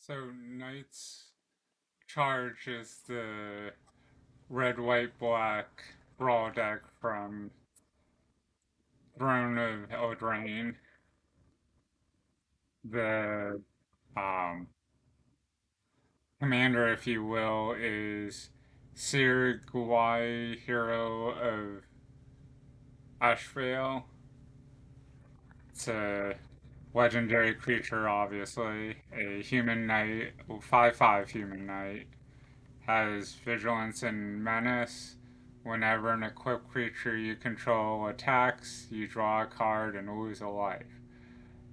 So Knight's Charge is the red, white, black Brawl deck from Throne of Eldraine. The um, commander, if you will, is Sir Guai, hero of Ashvale. It's a legendary creature, obviously. A human knight, 5/5 human knight. Has vigilance and menace. Whenever an equipped creature you control attacks, you draw a card and lose a life.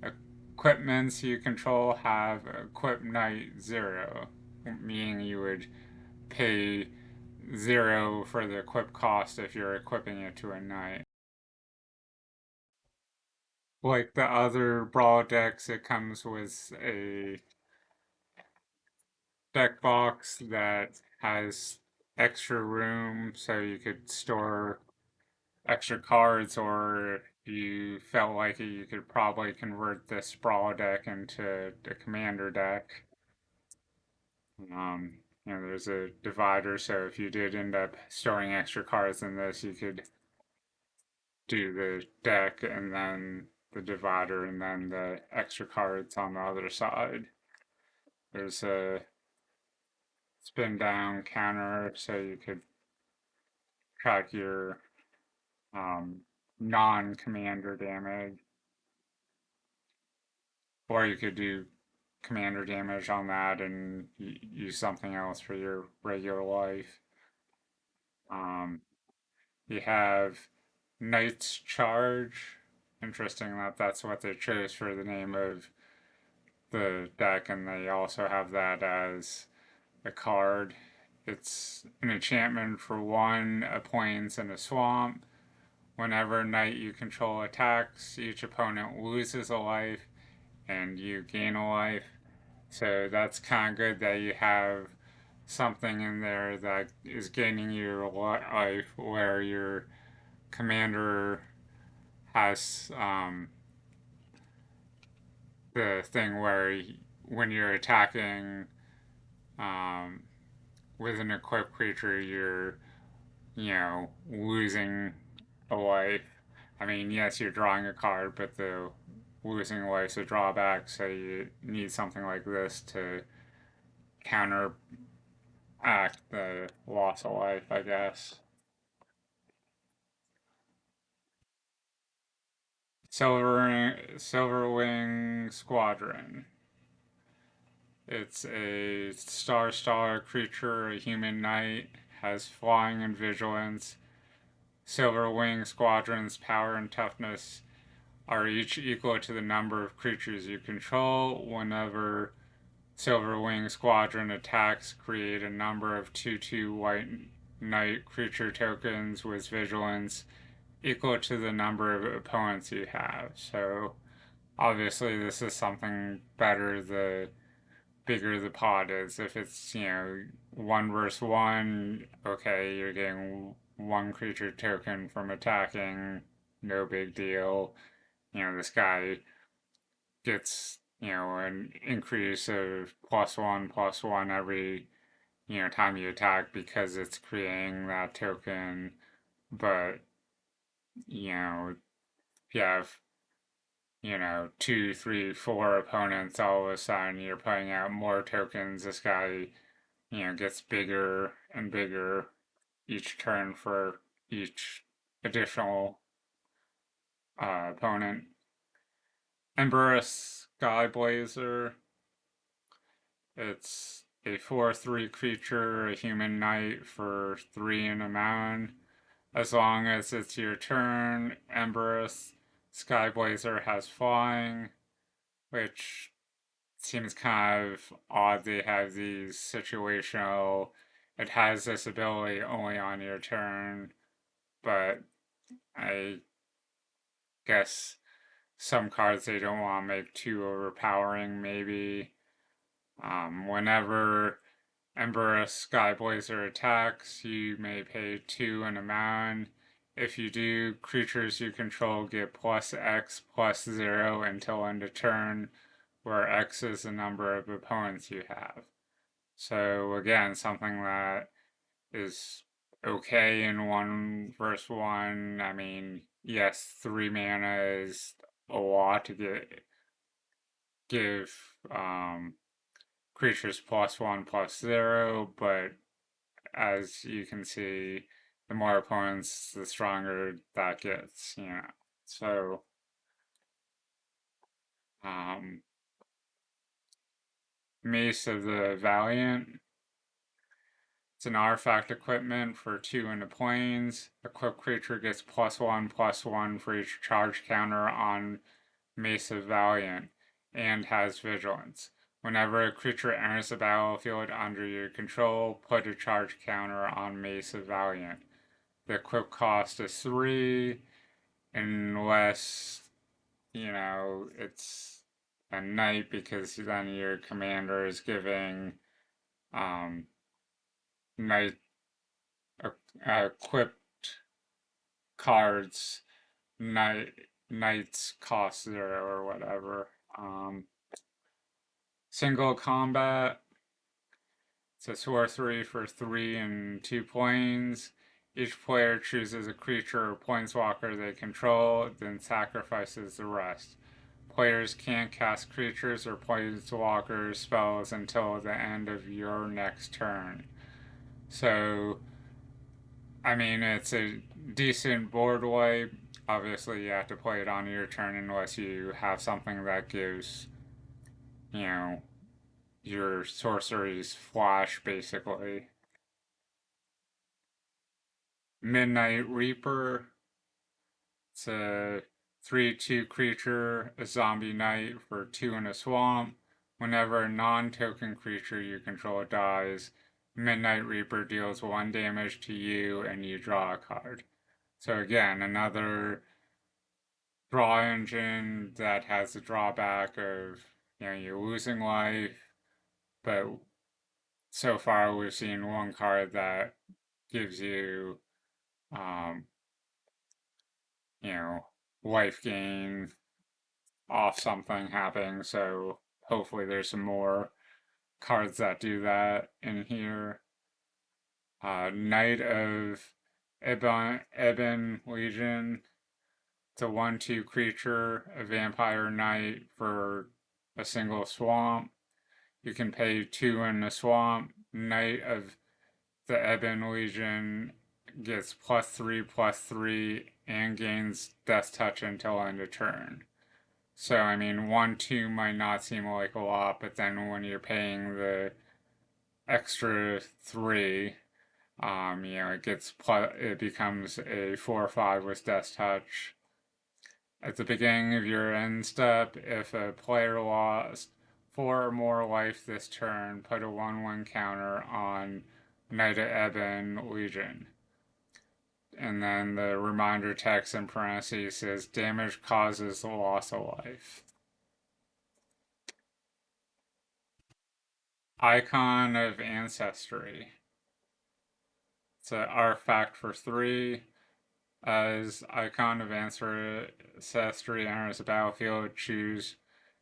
Equipments you control have equip knight 0, meaning you would pay 0 for the equip cost if you're equipping it to a knight. Like the other Brawl decks, it comes with a deck box that has extra room so you could store extra cards, or you felt like you could probably convert this Brawl deck into a commander deck. There's a divider, so if you did end up storing extra cards in this, you could do the deck and then the divider and then the extra cards on the other side. There's a spin down counter, so you could track your um, non commander damage, or you could do commander damage on that and use something else for your regular life. Um, you have Knight's Charge. Interesting that that's what they chose for the name of the deck, and they also have that as a card. It's an enchantment for one, a plains, and a swamp. Whenever knight you control attacks, each opponent loses a life and you gain a life. So that's kind of good that you have something in there that is gaining your life where your commander has the thing where when you're attacking um, with an equipped creature, you're, losing a life. I mean, yes, you're drawing a card, but the losing a life's a drawback, so you need something like this to counteract the loss of life, I guess. Silverwing Squadron. It's a star creature, a human knight, has flying and vigilance. Silverwing Squadron's power and toughness are each equal to the number of creatures you control. Whenever Silverwing Squadron attacks, create a number of 2/2 white knight creature tokens with vigilance equal to the number of opponents you have. So obviously this is something better the bigger the pot is. If it's, one versus one, okay, you're getting one creature token from attacking, no big deal. This guy gets, an increase of +1/+1 every, time you attack because it's creating that token. But, if you have, two, three, four opponents, all of a sudden you're putting out more tokens. This guy, gets bigger and bigger each turn for each additional opponent. Emberus Skyblazer. It's a 4/3 creature, a human knight for 3 and a mound. As long as it's your turn, Emberus Skyblazer has flying, which seems kind of odd they have these situational. It has this ability only on your turn, but I guess some cards they don't want to make too overpowering, maybe. Whenever Emberus Skyblazer attacks, you may pay 2 and a mound. If you do, creatures you control get +X +0 until end of turn. where X is the number of opponents you have. So again, something that is okay in 1 versus 1. I mean, yes, 3 mana is a lot to give creatures +1/+0, but as you can see, the more opponents, the stronger that gets, you know. So, um, Mace of the Valiant. It's an artifact equipment for 2 in the planes. Equipped creature gets +1/+1 for each charge counter on Mace of Valiant and has vigilance. Whenever a creature enters the battlefield under your control, put a charge counter on Mace of Valiant. The equip cost is 3, unless, it's a knight, because then your commander is giving knight equipped cards knights cost 0 or whatever. Single combat. It's a sorcery for 3 and 2 planes. Each player chooses a creature or planeswalker they control, then sacrifices the rest. Players can't cast creatures or planeswalker spells until the end of your next turn. So, I mean, it's a decent board wipe. Obviously, you have to play it on your turn unless you have something that gives, you know, your sorceries flash, basically. Midnight Reaper. It's a 3/2 creature, a zombie knight for 2 in a swamp. Whenever a non-token creature you control dies, Midnight Reaper deals 1 damage to you and you draw a card. So again, another draw engine that has the drawback of, you're losing life, but so far we've seen one card that gives you, um, you know, life gain off something happening, so hopefully there's some more cards that do that in here. Knight of Ebon Legion. It's a 1/2 creature, a vampire knight for a single swamp. You can pay 2 in the swamp. Knight of the Ebon Legion gets +3/+3 and gains Death Touch until end of turn. So, I mean, 1/2 might not seem like a lot, but then when you're paying the extra 3, it becomes a 4/5 with Death Touch. At the beginning of your end step, if a player lost 4 or more life this turn, put a 1/1 counter on Knight of Ebon Legion. And then the reminder text in parentheses says damage causes the loss of life. Icon of Ancestry. It's an artifact for 3. As Icon of Ancestry enters the battlefield, choose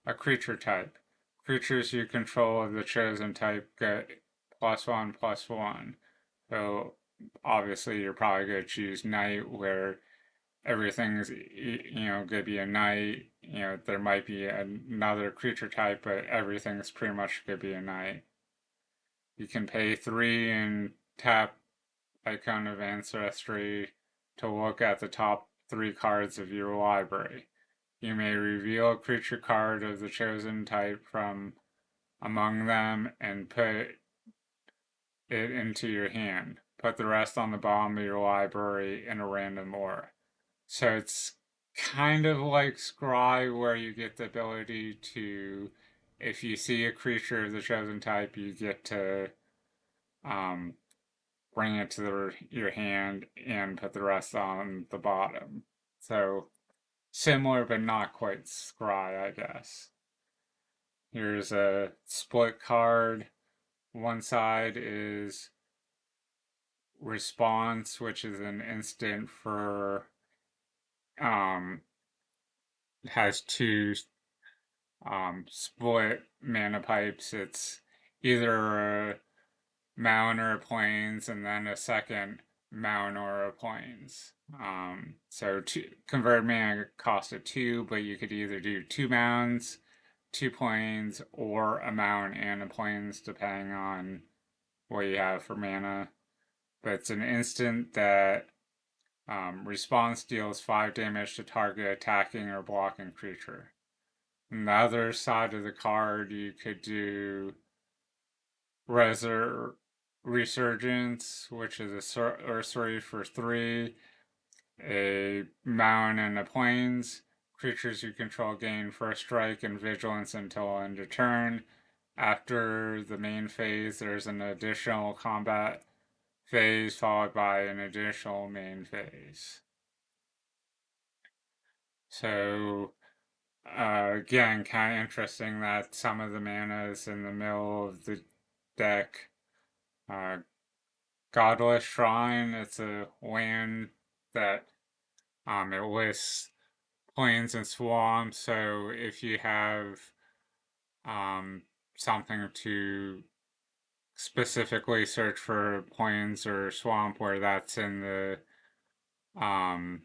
a creature type. Creatures you control of the chosen type get +1/+1. So obviously you're probably going to choose Knight, where everything's, going to be a Knight. There might be another creature type, but everything's pretty much going to be a Knight. You can pay 3 and tap Icon of Ancestry to look at the top 3 cards of your library. You may reveal a creature card of the chosen type from among them and put it into your hand. Put the rest on the bottom of your library in a random order. So it's kind of like Scry, where you get the ability to, if you see a creature of the chosen type, you get to bring it to your hand and put the rest on the bottom. So similar, but not quite Scry, I guess. Here's a split card. One side is Response, which is an instant for has 2 split mana pipes. It's either a mountain or a plains and then a second mountain or a plains. So convert mana cost of 2, but you could either do 2 mountains, 2 plains, or a mountain and a plains, depending on what you have for mana. But it's an instant that response deals 5 damage to target attacking or blocking creature. On the other side of the card, you could do Resurgence, which is a sorcery for 3, a mountain and a plains. Creatures you control gain first strike and vigilance until end of turn. After the main phase, there's an additional combat phase followed by an additional main phase. So, again, kind of interesting that some of the mana is in the middle of the deck. Godless Shrine, it's a land that it lists plains and swamps, so if you have um, something to specifically search for plains or swamp where that's in the um,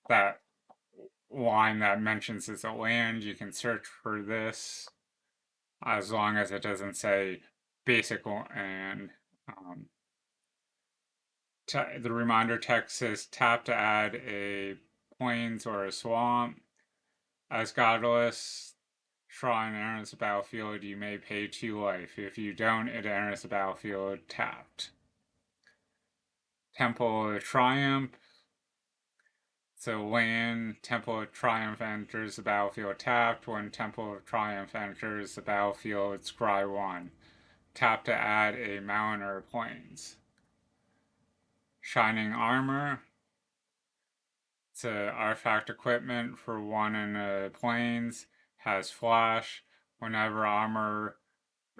that line that mentions it's a land, you can search for this as long as it doesn't say basic land. Um, the reminder text says tap to add a plains or a swamp. As Godless Shrine enters the battlefield, you may pay 2 life. If you don't, it enters the battlefield tapped. Temple of Triumph. So land Temple of Triumph enters the battlefield tapped. When Temple of Triumph enters the battlefield, scry 1. Tap to add a mountain or plains. Shining Armor. It's an artifact equipment for 1 in the plains. Has flash. Whenever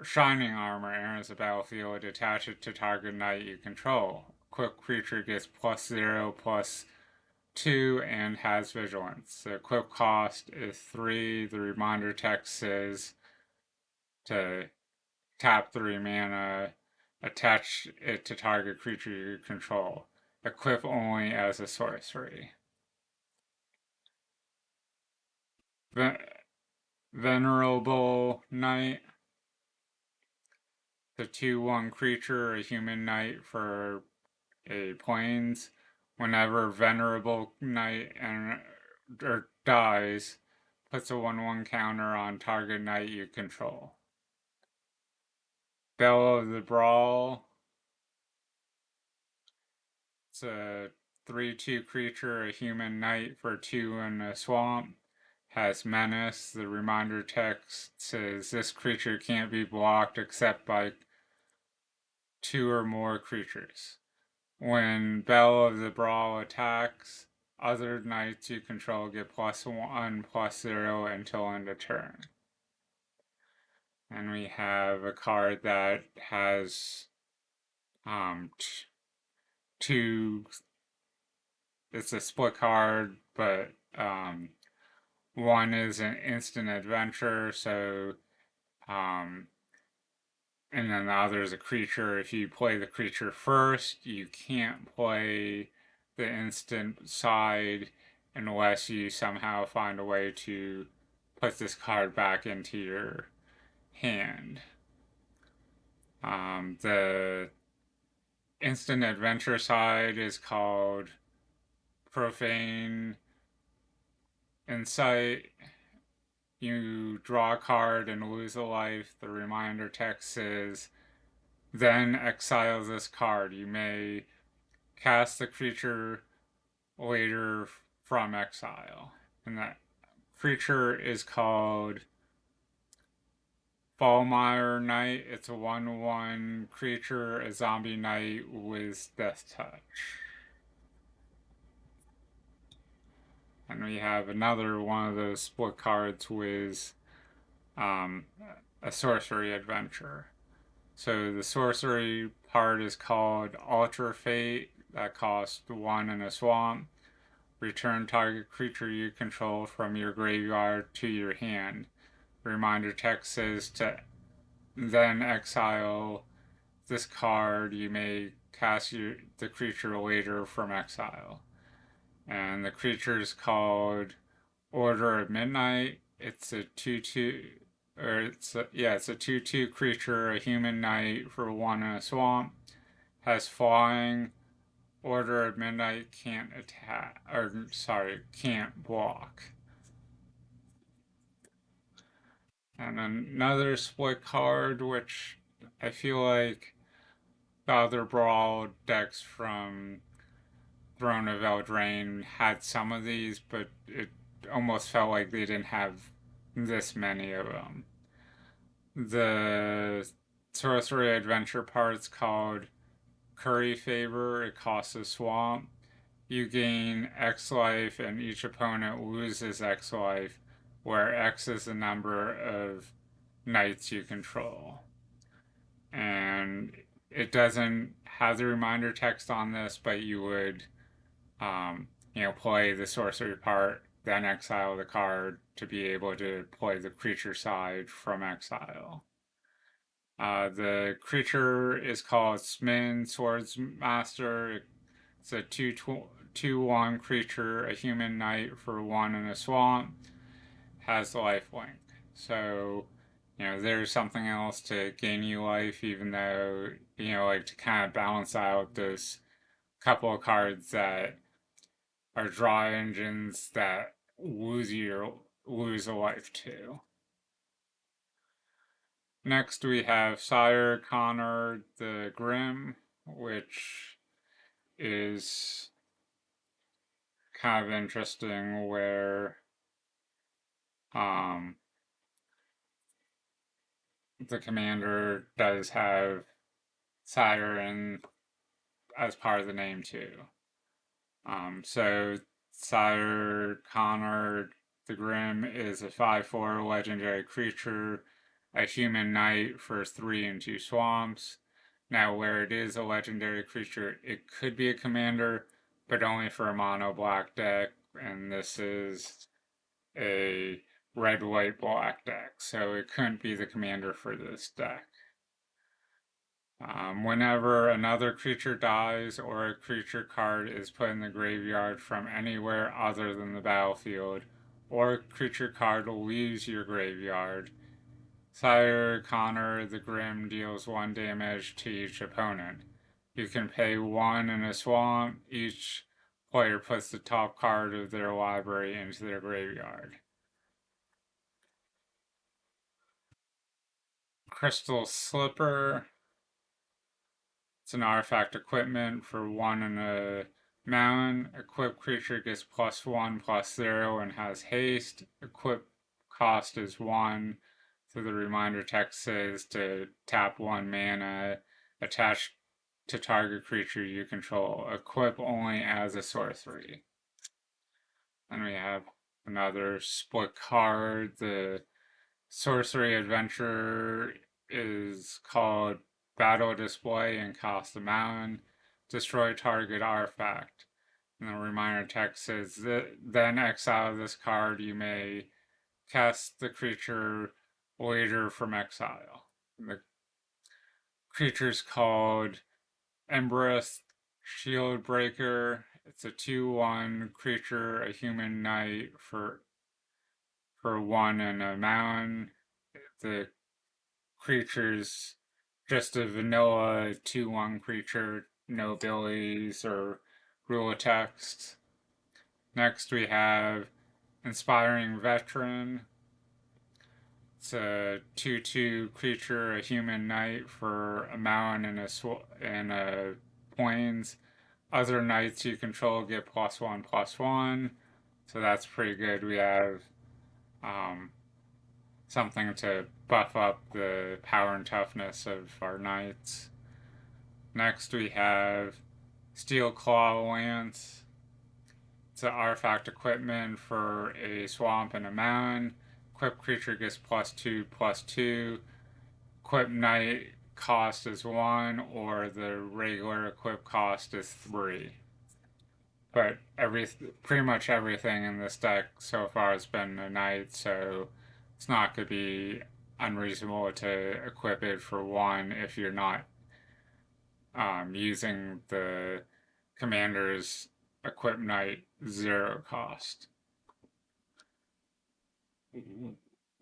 shining armor enters the battlefield, attach it to target knight you control. Equipped creature gets +0/+2 and has vigilance. The equip cost is 3. The reminder text says to tap 3 mana, attach it to target creature you control. Equip only as a sorcery. Venerable Knight. The 2/1 creature, a human knight for a plains. Whenever Venerable Knight dies, puts a 1/1 counter on target knight you control. Bell of the Brawl. It's a 3/2 creature, a human knight for 2 in a swamp. Has menace. The reminder text says this creature can't be blocked except by 2 or more creatures. When Bell of the Brawl attacks, other knights you control get +1/+0 until end of turn. And we have a card that has two. It's a split card, but one is an instant adventure, so and then the other is a creature. If you play the creature first, you can't play the instant side unless you somehow find a way to put this card back into your hand. The instant adventure side is called Profane Insight. You draw a card and lose a life. The reminder text says, then exile this card. You may cast the creature later from exile. And that creature is called Fallmire Knight. It's a 1/1 creature, a zombie knight with Death Touch. And we have another one of those split cards with a sorcery adventure. So the sorcery part is called Alter Fate. That costs 1 in a swamp. Return target creature you control from your graveyard to your hand. Reminder text says to then exile this card. You may cast the creature later from exile. And the creature is called Order of Midnight. It's a 2/2, or it's a 2/2 creature, a human knight for one in a swamp. Has flying. Order of Midnight can't attack, or sorry, can't block. And another split card, which I feel like the other Brawl decks from Throne of Eldraine had some of these, but it almost felt like they didn't have this many of them. The sorcery adventure part's called Curry Favor. It costs a swamp. You gain X life, and each opponent loses X life, where X is the number of knights you control. And it doesn't have the reminder text on this, but you would, play the sorcery part, then exile the card to be able to play the creature side from exile. The creature is called Smin Swordsmaster. It's a 2/1 creature, a human knight for one in a swamp. Has lifelink. So, there's something else to gain you life, even though, like to kind of balance out those couple of cards that are draw engines that lose a life to. Next, we have Sire Connor the Grim, which is kind of interesting where um, the commander does have Sire in as part of the name too. So Sire Connor the Grim is a 5/4 legendary creature, a human knight for 3 and 2 swamps. Now, where it is a legendary creature, it could be a commander, but only for a mono black deck, and this is a red white black deck, so it couldn't be the commander for this deck. Whenever another creature dies or a creature card is put in the graveyard from anywhere other than the battlefield, or a creature card leaves your graveyard, Sire Connor the Grim deals 1 damage to each opponent. You can pay 1 in a swamp. Each player puts the top card of their library into their graveyard. Crystal Slipper. It's an artifact equipment for 1 in a mountain. Equipped creature gets +1/+0 and has haste. Equip cost is 1. So the reminder text says to tap 1 mana, attach to target creature you control. Equip only as a sorcery. And we have another split card. The sorcery adventure is called Battle Display and cost a mountain. Destroy target artifact. And the reminder text says then exile this card. You may cast the creature later from exile. The creature's called Embereth Shieldbreaker. It's a 2/1 creature, a human knight for 1 in a mountain. The creature's just a vanilla 2/1 creature, no abilities or rule of text. Next we have Inspiring Veteran. It's a 2/2 creature, a human knight for a mountain and a plains. Other knights you control get +1/+1, so that's pretty good. We have something to buff up the power and toughness of our knights. Next we have Steel Claw Lance. It's an artifact equipment for a swamp and a mountain. Equipped creature gets +2/+2. Equipped knight cost is 1, or the regular equip cost is 3. but pretty much everything in this deck so far has been a knight, so it's not going to be unreasonable to equip it for one if you're not using the commander's equip knight 0 cost.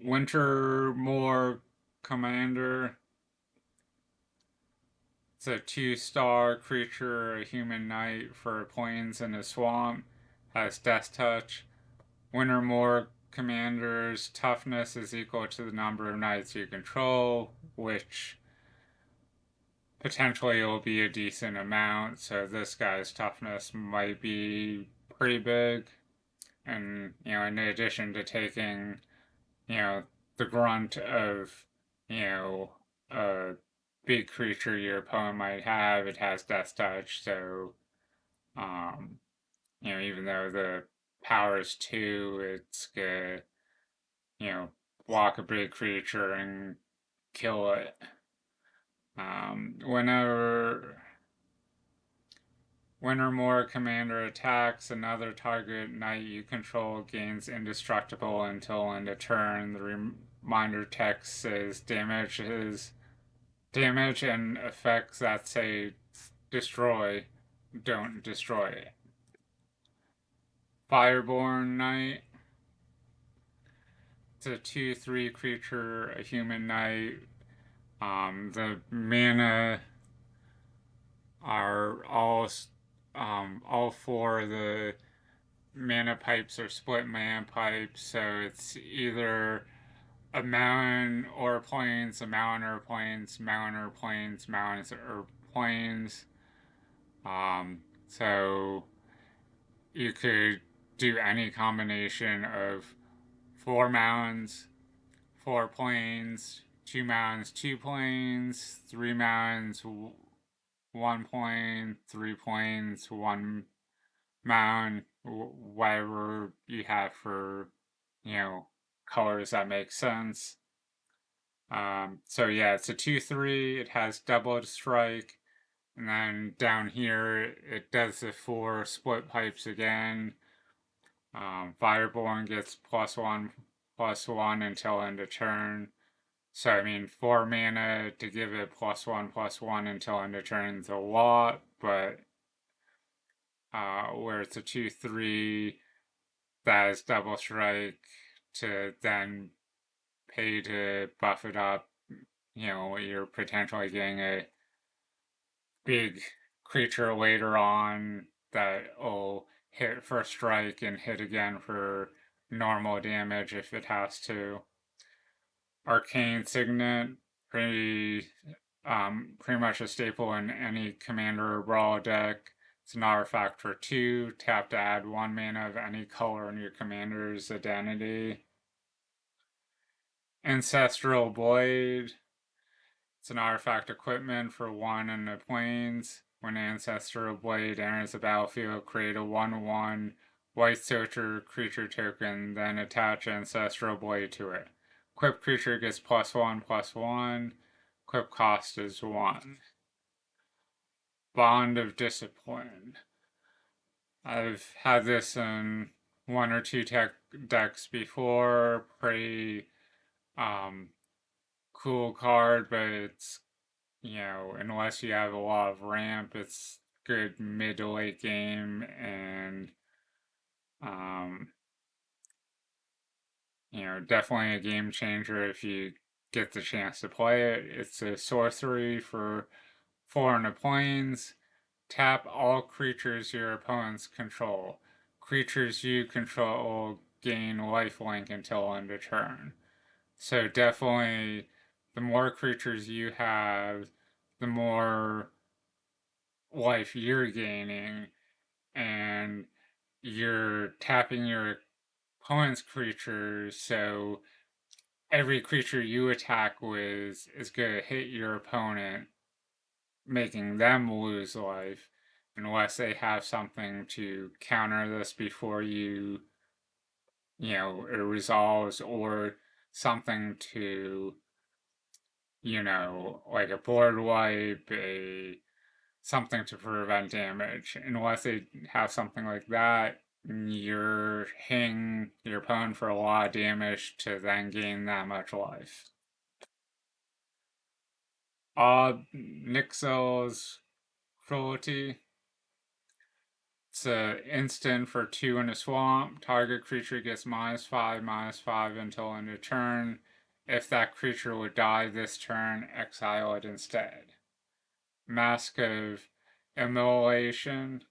Wintermoor Commander. It's a 2-star creature, a human knight for plains in a swamp. Has Death Touch. Wintermoor Commander's toughness is equal to the number of knights you control, which potentially will be a decent amount, so this guy's toughness might be pretty big. And, in addition to taking, the grunt of, a big creature your opponent might have, it has Death Touch, so, um, even though the power is 2, it's gonna, block a big creature and kill it. Whenever one or more commander attacks another target knight you control gains indestructible until end of turn. The reminder text says damage and effects that say destroy don't destroy it. Fireborn Knight. It's a 2/3 creature, a human knight. The mana are all four of the mana pipes are split mana pipes, so it's either a mountain or plains, a mountain or plains, mountain or plains, mountains or plains. So you could do any combination of 4 mountains, 4 plains, 2 mountains, 2 plains, 3 mountains, 1 plain, 3 plains, 1 mountain, whatever you have for, colors that make sense. So yeah, it's a 2/3. It has double strike, and then down here it does the 4 split pipes again. Fireborn gets +1/+1 until end of turn. So I mean, 4 mana to give it +1/+1 until end of turn is a lot, but where it's a 2/3 that is double strike to then pay to buff it up, you're potentially getting a big creature later on that will hit for strike and hit again for normal damage if it has to. Arcane Signet, pretty much a staple in any commander or brawl deck. It's an artifact for 2. Tap to add 1 mana of any color in your commander's identity. Ancestral Blade. It's an artifact equipment for 1 in the plains. When Ancestral Blade enters the battlefield, create a 1/1 white sorcerer creature token, then attach Ancestral Blade to it. Equip creature gets +1/+1. Equip cost is 1. Bond of Discipline. I've had this in 1 or 2 decks before. Pretty cool card, but it's, unless you have a lot of ramp, it's good mid to late game, and definitely a game changer if you get the chance to play it. It's a sorcery for 4 in the plains. Tap all creatures your opponents control. Creatures you control gain lifelink until end of turn. So definitely, the more creatures you have, the more life you're gaining, and you're tapping your opponent's creatures, so every creature you attack with is going to hit your opponent, making them lose life, unless they have something to counter this before it resolves, or something to, like a board wipe, a something to prevent damage. Unless they have something like that, you're hitting your opponent for a lot of damage to then gain that much life. Nixel's Cruelty. It's an instant for 2 in a swamp. Target creature gets -5/-5 until end of turn. If that creature would die this turn, exile it instead. Mask of Immolation.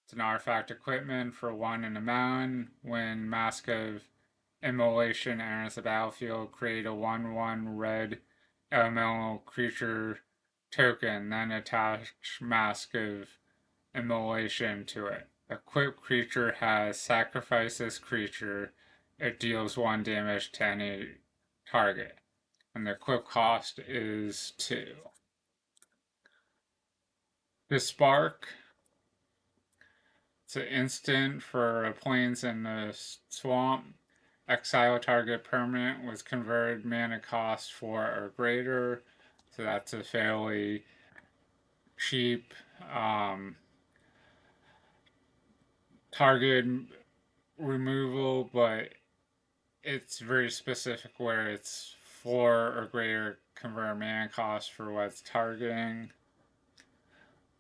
It's an artifact equipment for 1 in a mountain. When Mask of Immolation enters the battlefield, create a 1/1 red elemental creature token, then attach Mask of Immolation to it. Equipped creature has sacrificed this creature. It deals 1 damage to any target. And the equip cost is 2. The Spark. It's an instant for a plains in the swamp. Exile target permanent was converted mana cost 4 or greater. So that's a fairly cheap target removal, but it's very specific where it's 4 or greater convert mana cost for what it's targeting.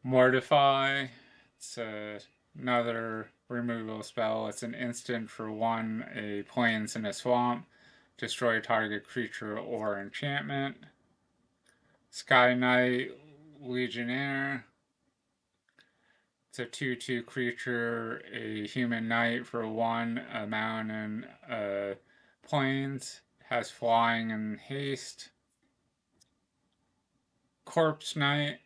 Mortify. It's another removal spell. It's an instant for 1, a plains in a swamp. Destroy target creature or enchantment. Sky Knight Legionnaire. It's a 2/2 creature, a human knight for 1, a mountain, a plains. Has flying and haste. Corpse Knight.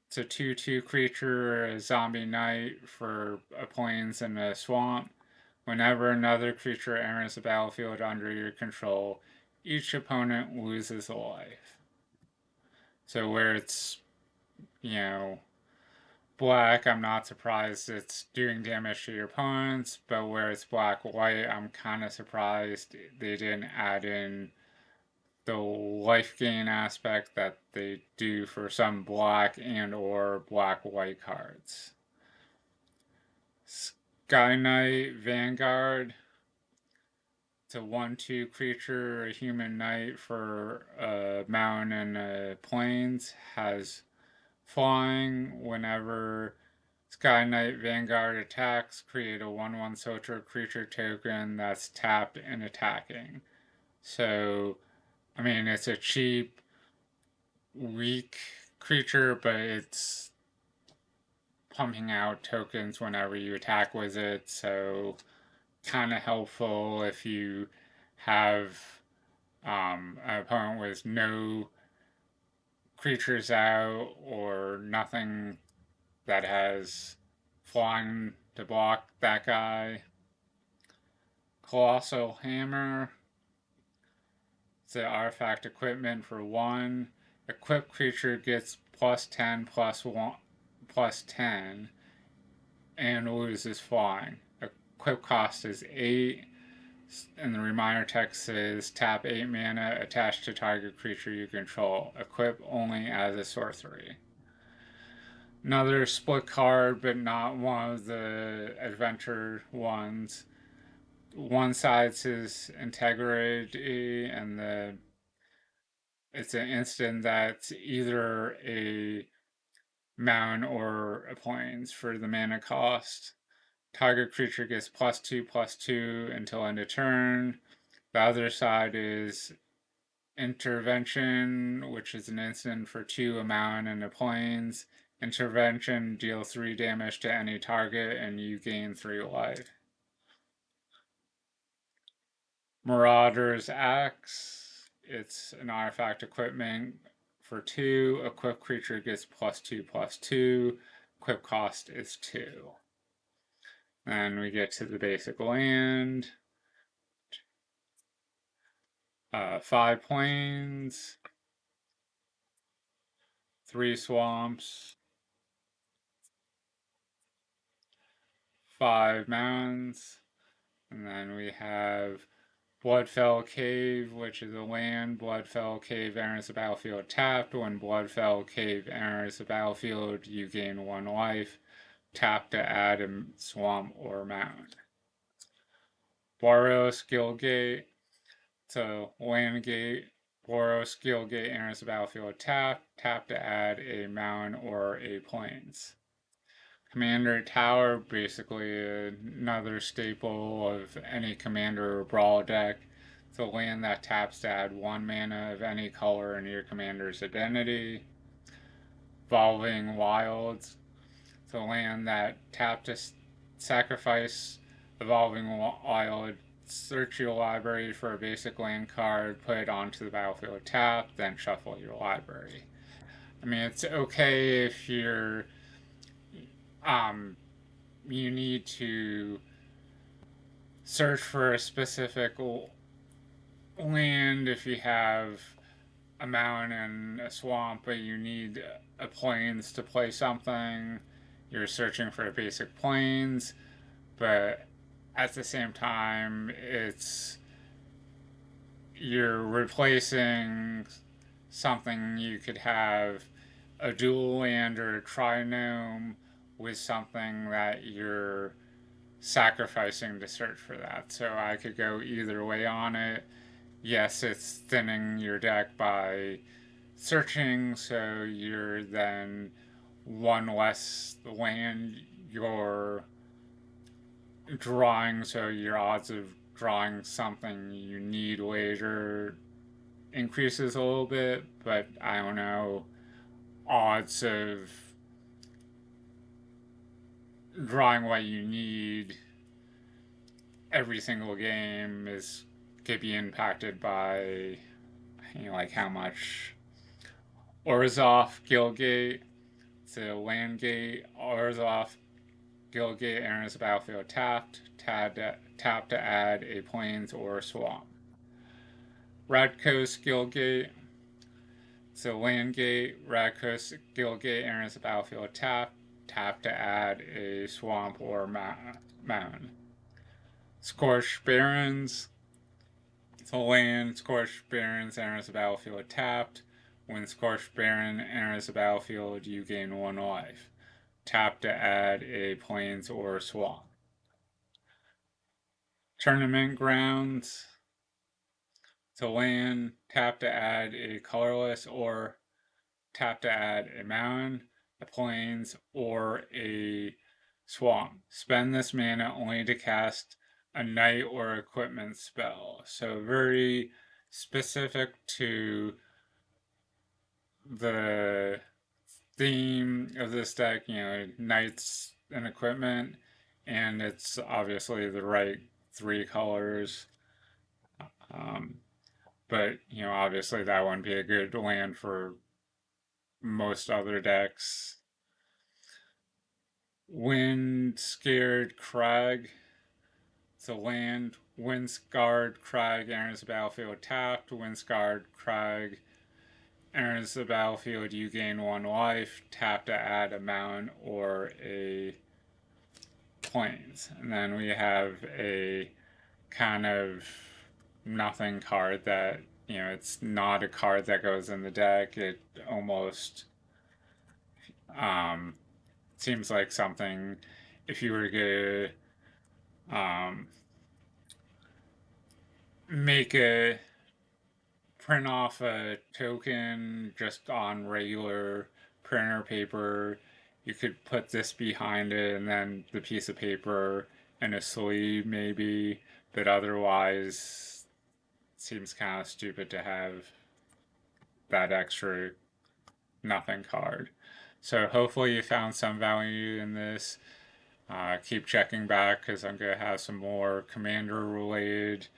It's a 2/2 creature, a zombie knight for a plains and a swamp. Whenever another creature enters the battlefield under your control, each opponent loses a life. So where it's, black, I'm not surprised it's doing damage to your opponents, but where it's black-white, I'm kind of surprised they didn't add in the life gain aspect that they do for some black and or black-white cards. Sky Knight Vanguard. It's a 1/2 creature, a human knight for a mountain and a plains. Has flying. Whenever Sky Knight Vanguard attacks, create a 1/1 Sotra creature token that's tapped and attacking. So, I mean, it's a cheap, weak creature, but it's pumping out tokens whenever you attack with it, so kind of helpful if you have an opponent with no creatures out or nothing that has flying to block that guy. Colossal Hammer. It's an artifact equipment for 1. Equipped creature gets +10/+1/+10 and loses flying. Equip cost is 8. And the reminder text says tap 8 mana attached to target creature you control. Equip only as a sorcery. Another split card, but not one of the adventure ones. One side says integrity, and it's an instant that's either a mountain or a plains for the mana cost. Target creature gets +2/+2 until end of turn. The other side is Intervention, which is an instant for 2, a mountain, and a plains. Intervention, deal 3 damage to any target, and you gain 3 life. Marauder's Axe. It's an artifact equipment for 2. Equipped creature gets +2/+2. Equip cost is 2. Then we get to the basic land. 5 plains. 3 swamps. 5 mountains. And then we have Bloodfell Cave, which is a land. Bloodfell Cave enters the battlefield tapped. When Bloodfell Cave enters the battlefield, you gain 1 life. Tap to add a swamp or mound. Boros Guildgate. So land gate. Boros Guildgate enters the battlefield tapped. Tap to add a mound or a plains. Commander Tower, basically another staple of any Commander or Brawl deck. It's a land that taps to add 1 mana of any color in your commander's identity. Evolving Wilds. It's a land that taps to sacrifice Evolving Wild, search your library for a basic land card, put it onto the battlefield tap, then shuffle your library. I mean, it's okay if you're you need to search for a specific land if you have a mountain and a swamp, but you need a plains to play something. You're searching for basic plains, but at the same time, you're replacing something. You could have a dual land or a trinome with something that you're sacrificing to search for that. So I could go either way on it. Yes, it's thinning your deck by searching, so you're then 1 less land you're drawing, so your odds of drawing something you need later increases a little bit, but I don't know, odds of drawing what you need every single game could be impacted by like how much Orzhov Guildgate to land gate. Orzhov Guildgate enters the battlefield tapped. Tap to add a plains or a swamp. Red Coast Guildgate. So land gate. Red Coast Guildgate enters the battlefield tapped. Tap to add a swamp or mountain. Scorched Barrens. So land. Scorched Barrens enters the battlefield tapped. When Scorched Baron enters the battlefield, you gain 1 life. Tap to add a plains or a swamp. Tournament Grounds. To land, tap to add a colorless or tap to add a mountain, a plains, or a swamp. Spend this mana only to cast a knight or equipment spell. So very specific to the theme of this deck, knights and equipment, and it's obviously the right 3 colors. But, obviously that wouldn't be a good land for most other decks. Wind Scared Crag. It's a land. Windscarred Crag enters the battlefield tapped. Windscarred Crag enters the battlefield, you gain 1 life. Tap to add a mountain or a plains. And then we have a kind of nothing card that, it's not a card that goes in the deck. It almost seems like something, if you were to make a print off a token just on regular printer paper, you could put this behind it and then the piece of paper and a sleeve maybe, but otherwise it seems kind of stupid to have that extra nothing card. So hopefully you found some value in this. Keep checking back because I'm going to have some more commander related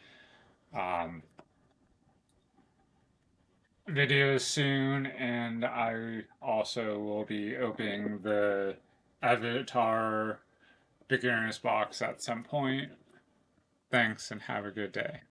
videos soon, and I also will be opening the Avatar beginner's box at some point. Thanks and have a good day.